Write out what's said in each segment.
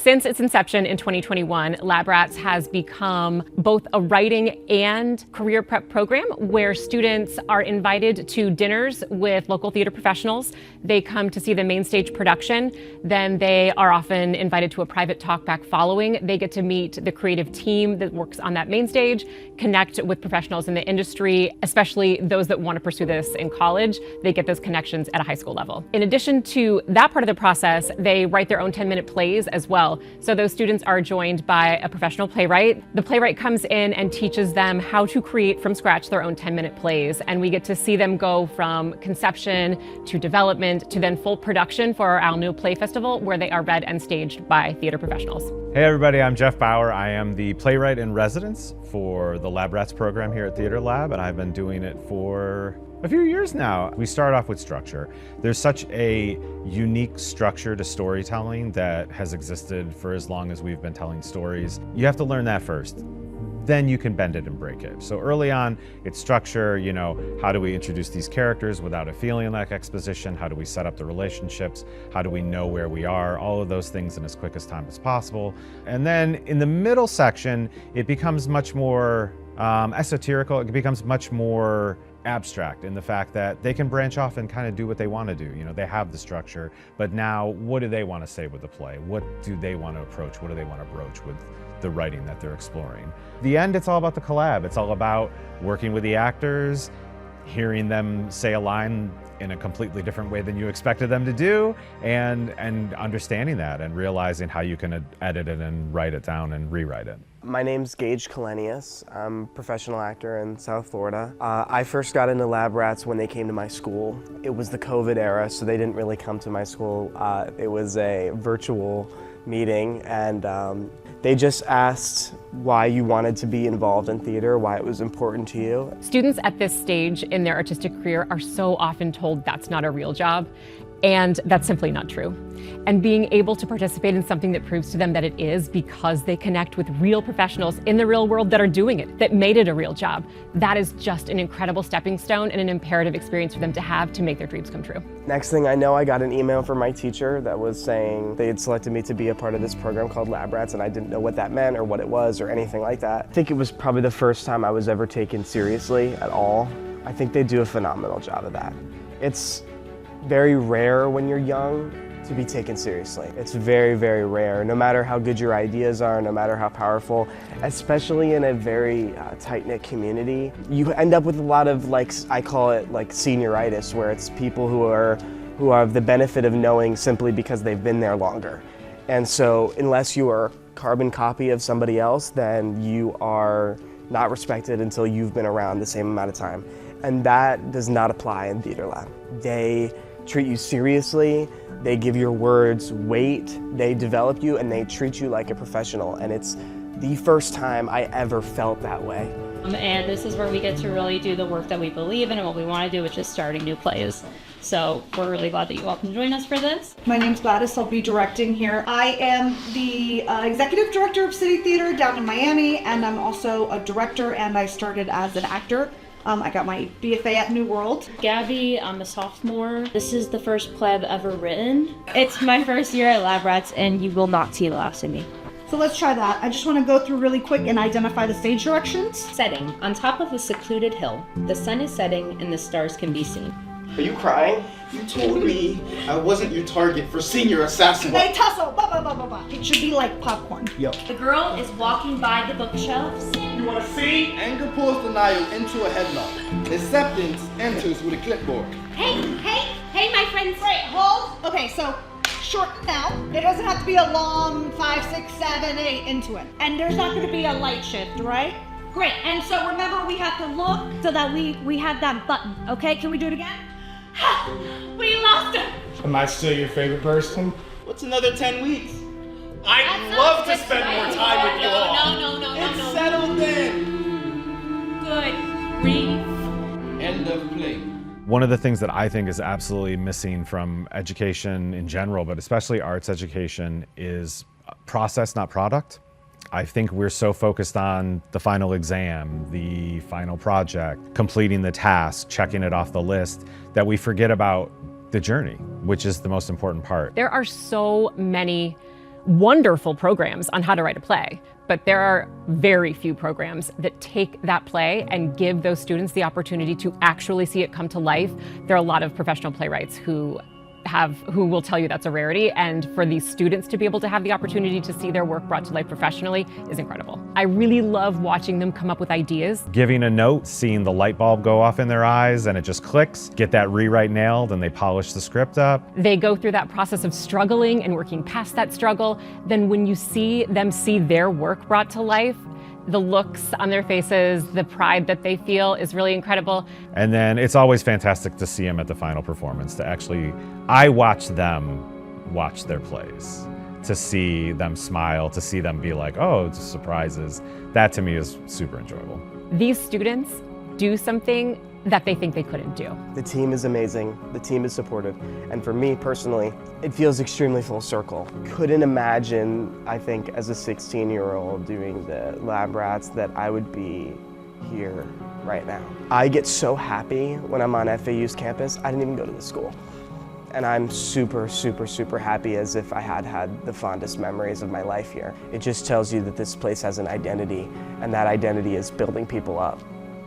Since its inception in 2021, LabRATS has become both a writing and career prep program where students are invited to dinners with local theater professionals. They come to see the main stage production. Then they are often invited to a private talk back following. They get to meet the creative team that works on that main stage, connect with professionals in the industry, especially those that want to pursue this in college. They get those connections at a high school level. In addition to that part of the process, they write their own 10-minute plays as well. So those students are joined by a professional playwright. The playwright comes in and teaches them how to create from scratch their own 10-minute plays. And we get to see them go from conception to development to then full production for our annual play festival, where they are read and staged by theater professionals. Hey everybody, I'm Jeff Bauer. I am the playwright in residence for the LabRATS program here at Theater Lab, and I've been doing it for a few years now. We start off with structure. There's such a unique structure to storytelling that has existed for as long as we've been telling stories. You have to learn that first. Then you can bend it and break it. So early on, it's structure, how do we introduce these characters without it feeling like exposition? How do we set up the relationships? How do we know where we are? All of those things in as quick as time as possible. And then in the middle section, it becomes much more esoterical. It becomes much more abstract in the fact that they can branch off and kind of do what they want to do. They have the structure, but now what do they want to say with the play? What do they want to approach? What do they want to broach with the writing that they're exploring? The end, it's all about the collab. It's all about working with the actors, hearing them say a line in a completely different way than you expected them to do, and understanding that and realizing how you can edit it and write it down and rewrite it. My name's Gage Kalenius. I'm a professional actor in South Florida. I first got into LabRATS when they came to my school. It was the COVID era, so they didn't really come to my school. It was a virtual meeting, and they just asked why you wanted to be involved in theater, why it was important to you. Students at this stage in their artistic career are so often told that's not a real job, and that's simply not true. And being able to participate in something that proves to them that it is because they connect with real professionals in the real world that are doing it, that made it a real job, that is just an incredible stepping stone and an imperative experience for them to have to make their dreams come true. Next thing I know, I got an email from my teacher that was saying they had selected me to be a part of this program called LabRATS, and I didn't know what that meant or what it was or anything like that. I think it was probably the first time I was ever taken seriously at all. I think they do a phenomenal job of that. It's very rare when you're young to be taken seriously. It's very, very rare, no matter how good your ideas are, no matter how powerful, especially in a very tight-knit community. You end up with a lot of, I call it senioritis, where it's people who have the benefit of knowing simply because they've been there longer. And so unless you are a carbon copy of somebody else, then you are not respected until you've been around the same amount of time. And that does not apply in Theater Lab. They treat you seriously, they give your words weight, they develop you, and they treat you like a professional. And it's the first time I ever felt that way. And this is where we get to really do the work that we believe in and what we want to do, which is starting new plays. So we're really glad that you all can join us for this. My name's Gladys, I'll be directing here. I am the executive director of City Theater down in Miami, and I'm also a director, and I started as an actor. I got my BFA at New World. Gabby, I'm a sophomore. This is the first play I've ever written. It's my first year at LabRATS, and you will not see the last of me. So let's try that. I just want to go through really quick and identify the stage directions. Setting. On top of a secluded hill. The sun is setting and the stars can be seen. Are you crying? You told me I wasn't your target for senior assassin. They tussle, blah, blah, blah, blah, blah. It should be like popcorn. Yep. The girl is walking by the bookshelves. You want to see? Anger pulls denial into a headlock. Acceptance enters with a clipboard. Hey, my friends. Right, hold. Okay, so short now. It doesn't have to be a long 5, 6, 7, 8 into it. And there's not going to be a light shift, right? Great. And so remember, we have to look so that we have that button. Okay, can we do it again? We lost her. Am I still your favorite person? What's another 10 weeks? I'd love to spend more time with you all. No. It's settled in. Good grief. End of play. One of the things that I think is absolutely missing from education in general, but especially arts education, is process, not product. I think we're so focused on the final exam, the final project, completing the task, checking it off the list, that we forget about the journey, which is the most important part. There are so many wonderful programs on how to write a play, but there are very few programs that take that play and give those students the opportunity to actually see it come to life. There are a lot of professional playwrights who will tell you that's a rarity, and for these students to be able to have the opportunity to see their work brought to life professionally is incredible. I really love watching them come up with ideas. Giving a note, seeing the light bulb go off in their eyes and it just clicks, get that rewrite nailed, and they polish the script up. They go through that process of struggling and working past that struggle. Then when you see them see their work brought to life, the looks on their faces, the pride that they feel is really incredible. And then it's always fantastic to see them at the final performance, to actually, I watch them watch their plays, to see them smile, to see them be like, oh, it's surprises. That to me is super enjoyable. These students do something that they think they couldn't do. The team is amazing, the team is supportive, and for me personally, it feels extremely full circle. Couldn't imagine, I think, as a 16-year-old doing the LabRATS that I would be here right now. I get so happy when I'm on FAU's campus. I didn't even go to the school. And I'm super, super, super happy, as if I had the fondest memories of my life here. It just tells you that this place has an identity, and that identity is building people up.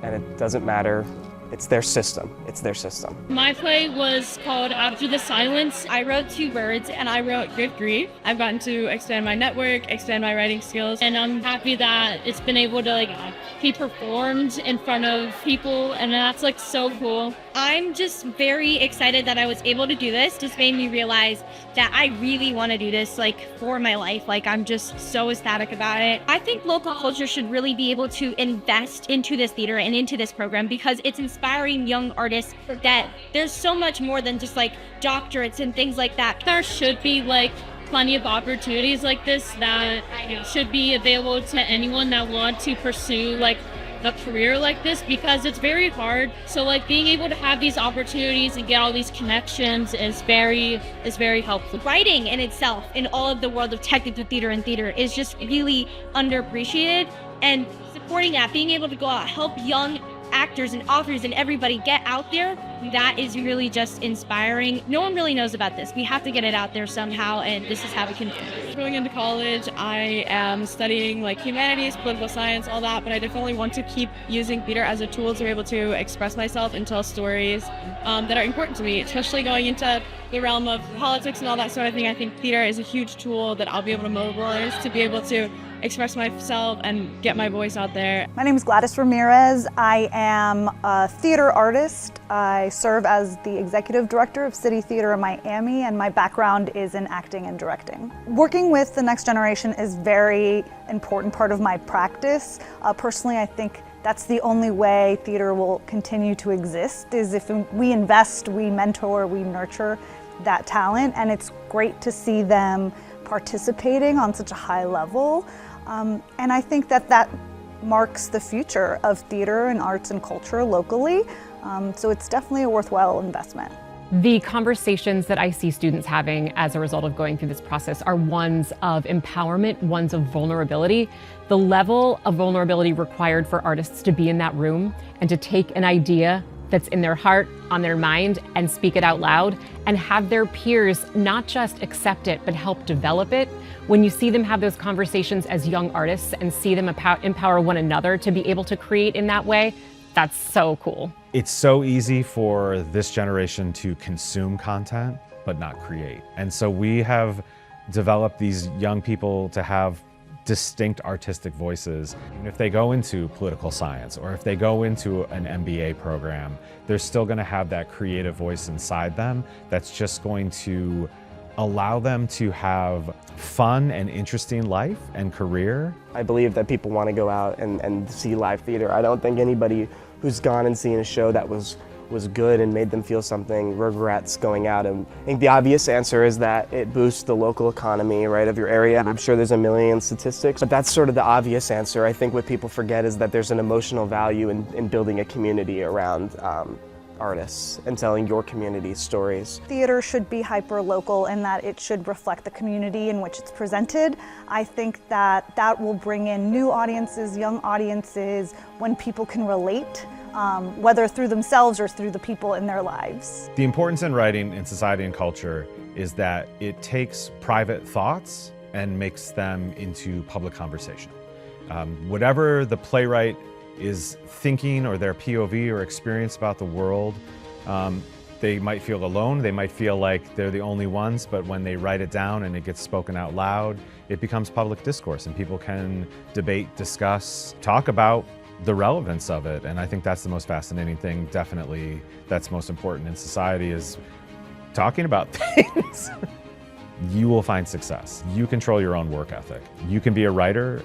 And it doesn't matter. It's their system. It's their system. My play was called After the Silence. I wrote 2 words and I wrote good grief. I've gotten to expand my network, expand my writing skills, and I'm happy that it's been able to be performed in front of people, and that's so cool. I'm just very excited that I was able to do this. Just made me realize that I really want to do this for my life. I'm just so ecstatic about it. I think local culture should really be able to invest into this theater and into this program, because it's inspiring young artists that there's so much more than just doctorates and things like that. There should be plenty of opportunities like this that should be available to anyone that want to pursue a career like this, because it's very hard. So being able to have these opportunities and get all these connections is very helpful. Writing in itself, in all of the world of technical theater and theater, is just really underappreciated, and supporting that, being able to go out, help young actors and authors and everybody get out there, that is really just inspiring. No one really knows about this. We have to get it out there somehow, and this is how we can do it. Going into college, I am studying humanities, political science, all that, but I definitely want to keep using theater as a tool to be able to express myself and tell stories that are important to me, especially going into the realm of politics and all that sort of thing. I think theater is a huge tool that I'll be able to mobilize to be able to express myself and get my voice out there. My name is Gladys Ramirez. I am a theater artist. I serve as the executive director of City Theater in Miami, and my background is in acting and directing. Working with the next generation is a very important part of my practice. Personally, I think that's the only way theater will continue to exist, is if we invest, we mentor, we nurture that talent, and it's great to see them participating on such a high level. And I think that marks the future of theater and arts and culture locally. So it's definitely a worthwhile investment. The conversations that I see students having as a result of going through this process are ones of empowerment, ones of vulnerability. The level of vulnerability required for artists to be in that room and to take an idea that's in their heart, on their mind, and speak it out loud, and have their peers not just accept it, but help develop it. When you see them have those conversations as young artists and see them empower one another to be able to create in that way, that's so cool. It's so easy for this generation to consume content, but not create. And so we have developed these young people to have distinct artistic voices. Even if they go into political science or if they go into an MBA program, they're still going to have that creative voice inside them that's just going to allow them to have fun and interesting life and career. I believe that people want to go out and see live theater. I don't think anybody who's gone and seen a show that was good and made them feel something regrets going out. And I think the obvious answer is that it boosts the local economy, right, of your area. And I'm sure there's a million statistics, but that's sort of the obvious answer. I think what people forget is that there's an emotional value in building a community around artists and telling your community's stories. Theater should be hyper-local in that it should reflect the community in which it's presented. I think that will bring in new audiences, young audiences, when people can relate, whether through themselves or through the people in their lives. The importance in writing in society and culture is that it takes private thoughts and makes them into public conversation. Whatever the playwright is thinking or their POV or experience about the world, they might feel alone, they might feel like they're the only ones, but when they write it down and it gets spoken out loud, it becomes public discourse and people can debate, discuss, talk about the relevance of it. And I think that's the most fascinating thing, definitely, that's most important in society, is talking about things. You will find success. You control your own work ethic. You can be a writer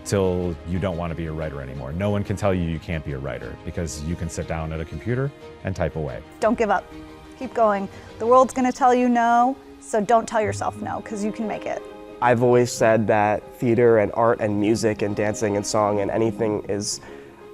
till you don't want to be a writer anymore. No one can tell you you can't be a writer because you can sit down at a computer and type away. Don't give up. Keep going. The world's going to tell you no, so don't tell yourself no, because you can make it. I've always said that theater and art and music and dancing and song and anything is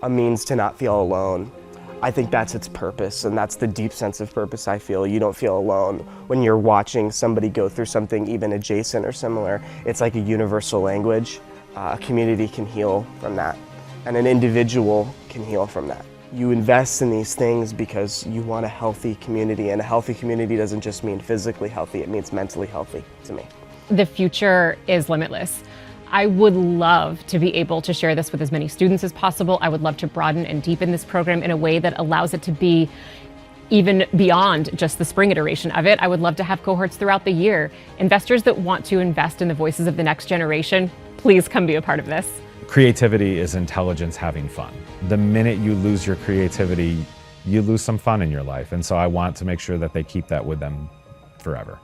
a means to not feel alone. I think that's its purpose, and that's the deep sense of purpose I feel. You don't feel alone when you're watching somebody go through something even adjacent or similar. It's like a universal language. A community can heal from that, and an individual can heal from that. You invest in these things because you want a healthy community, and a healthy community doesn't just mean physically healthy, it means mentally healthy to me. The future is limitless. I would love to be able to share this with as many students as possible. I would love to broaden and deepen this program in a way that allows it to be even beyond just the spring iteration of it. I would love to have cohorts throughout the year. Investors that want to invest in the voices of the next generation, please come be a part of this. Creativity is intelligence having fun. The minute you lose your creativity, you lose some fun in your life. And so I want to make sure that they keep that with them forever.